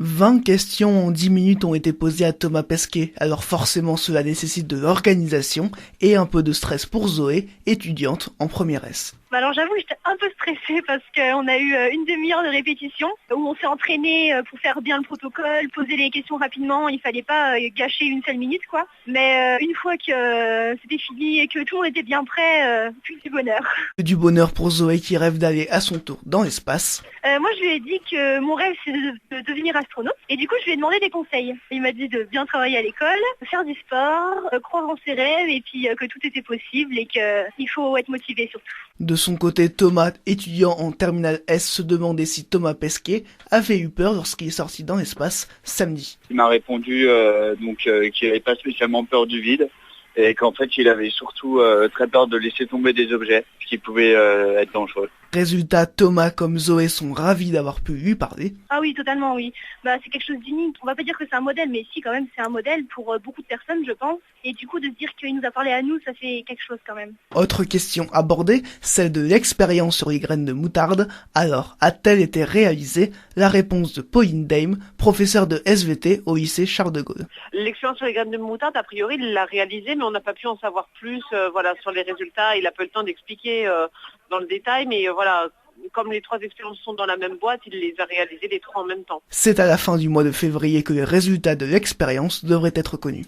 20 questions en 10 minutes ont été posées à Thomas Pesquet, alors forcément cela nécessite de l'organisation et un peu de stress pour Zoé, étudiante en première S. Alors j'avoue que j'étais un peu stressée parce qu'on a eu une demi-heure de répétition où on s'est entraîné pour faire bien le protocole, poser les questions rapidement, il fallait pas gâcher une seule minute quoi. Mais une fois que c'était fini et que tout le monde était bien prêt, plus du bonheur. Du bonheur pour Zoé qui rêve d'aller à son tour dans l'espace. Moi je lui ai dit que mon rêve c'est de devenir astronaute et du coup je lui ai demandé des conseils. Il m'a dit de bien travailler à l'école, de faire du sport, croire en ses rêves et puis que tout était possible et qu'il faut être motivé surtout. De son côté, Thomas, étudiant en terminale S, se demandait si Thomas Pesquet avait eu peur lorsqu'il est sorti dans l'espace samedi. Il m'a répondu qu'il n'avait pas spécialement peur du vide et qu'en fait il avait surtout très peur de laisser tomber des objets qui pouvaient être dangereux. Résultat, Thomas comme Zoé sont ravis d'avoir pu lui parler. Ah oui, totalement, oui. C'est quelque chose d'unique. On va pas dire que c'est un modèle, mais si, quand même, c'est un modèle pour beaucoup de personnes, je pense. Et du coup, de se dire qu'il nous a parlé à nous, ça fait quelque chose quand même. Autre question abordée, celle de l'expérience sur les graines de moutarde. Alors, a-t-elle été réalisée? La réponse de Pauline Dame, professeure de SVT au lycée Charles de Gaulle. L'expérience sur les graines de moutarde, a priori, il l'a réalisée, mais on n'a pas pu en savoir plus sur les résultats. Il n'a pas eu le temps d'expliquer dans le détail, mais voilà, comme les trois expériences sont dans la même boîte, il les a réalisées les trois en même temps. C'est à la fin du mois de février que les résultats de l'expérience devraient être connus.